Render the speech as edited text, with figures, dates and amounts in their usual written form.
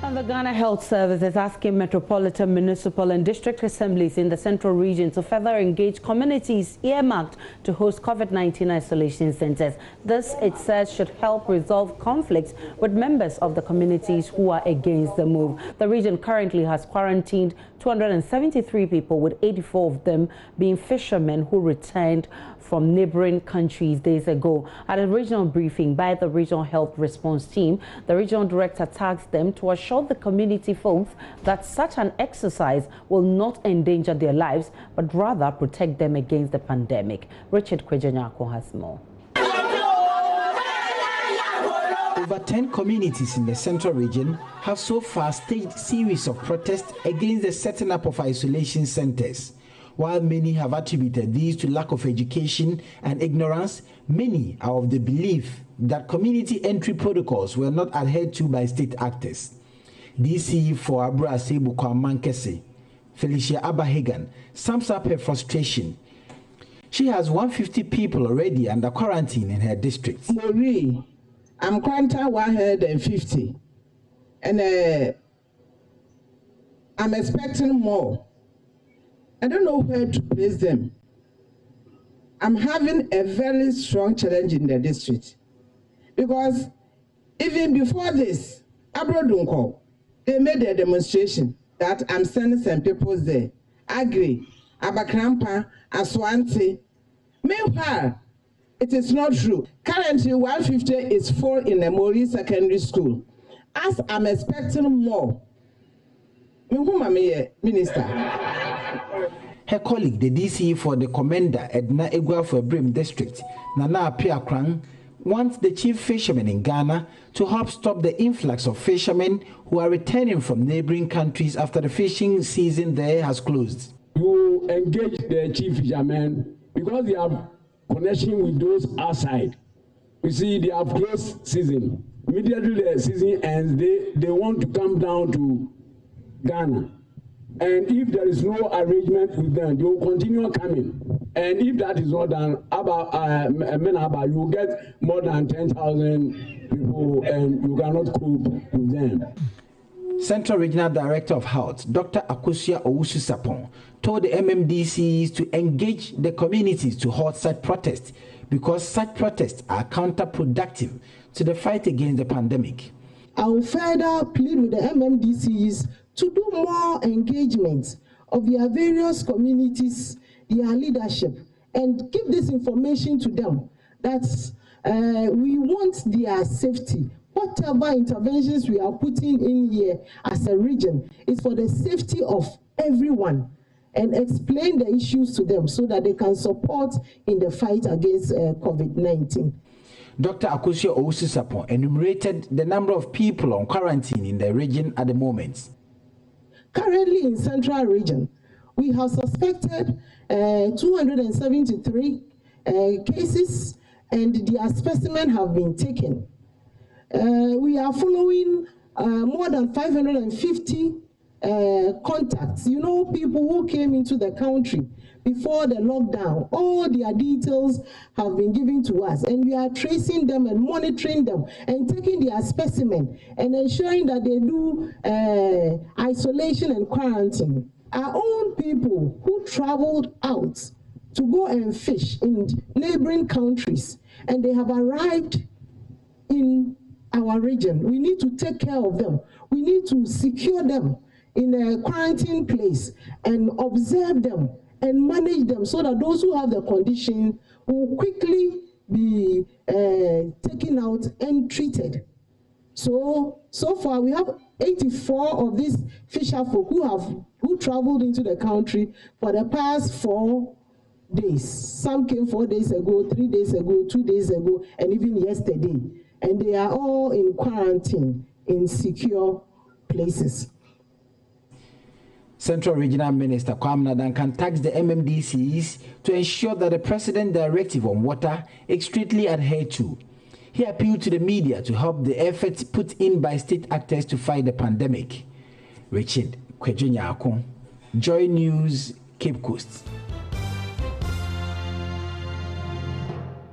And the Ghana Health Service is asking metropolitan, municipal and district assemblies in the central region to further engage communities earmarked to host COVID-19 isolation centers. This, it says, should help resolve conflicts with members of the communities who are against the move. The region currently has quarantined 273 people, with 84 of them being fishermen who returned from neighboring countries days ago. At a regional briefing by the Regional Health Response Team, the regional director tasked them to assure the community folks that such an exercise will not endanger their lives, but rather protect them against the pandemic. Richard Kwejanyako has more. Over 10 communities in the central region have so far staged series of protests against the setting up of isolation centers. While many have attributed these to lack of education and ignorance, many are of the belief that community entry protocols were not adhered to by state actors. DC for Abra Sebu Kwamankese, Felicia Abahagan, sums up her frustration. She has 150 people already under quarantine in her district. I'm quarantined 150, and I'm expecting more. I don't know where to place them. I'm having a very strong challenge in the district because even before this, Abrodunko, they made a demonstration that I'm sending some people there. Agri, Abakrampa, Aswanti. Meanwhile, it is not true. Currently, 150 is full in the Mori Secondary School. As I'm expecting more, Minister. Her colleague, the DC for the commander, Edna Egua for Brim District, Nana Apiakrang, wants the chief fisherman in Ghana to help stop the influx of fishermen who are returning from neighboring countries after the fishing season there has closed. You engage the chief fishermen because they have connection with those outside. You see, they have closed season. Immediately the season ends, they want to come down to Ghana. And if there is no arrangement with them, they will continue coming. And if that is not done, you will get more than 10,000 people and you cannot cope with them. Central Regional Director of Health, Dr. Akosia Owusu-Sapon, told the MMDAs to engage the communities to halt such protests because such protests are counterproductive to the fight against the pandemic. I will further plead with the MMDAs to do more engagement of their various communities, their leadership, and give this information to them that we want their safety. Whatever interventions we are putting in here as a region is for the safety of everyone, and explain the issues to them so that they can support in the fight against COVID-19. Dr. Akosia Owusu-Sapon enumerated the number of people on quarantine in the region at the moment. Currently in Central Region, we have suspected 273 cases and their specimen have been taken. We are following more than 550 contacts. You know, people who came into the country before the lockdown. All their details have been given to us, and we are tracing them and monitoring them and taking their specimen and ensuring that they do isolation and quarantine. Our own people who traveled out to go and fish in neighboring countries, and they have arrived in our region. We need to take care of them. We need to secure them in a quarantine place and observe them and manage them so that those who have the condition will quickly be taken out and treated. So far we have 84 of these fisher folk who traveled into the country for the past 4 days. Some came 4 days ago, 3 days ago, 2 days ago, and even yesterday. And they are all in quarantine in secure places. Central Regional Minister Kwamna Duncan tasked the MMDAs to ensure that the President's directive on water is strictly adhered to. He appealed to the media to help the efforts put in by state actors to fight the pandemic. Richard Kwejanyako, Joy News, Cape Coast.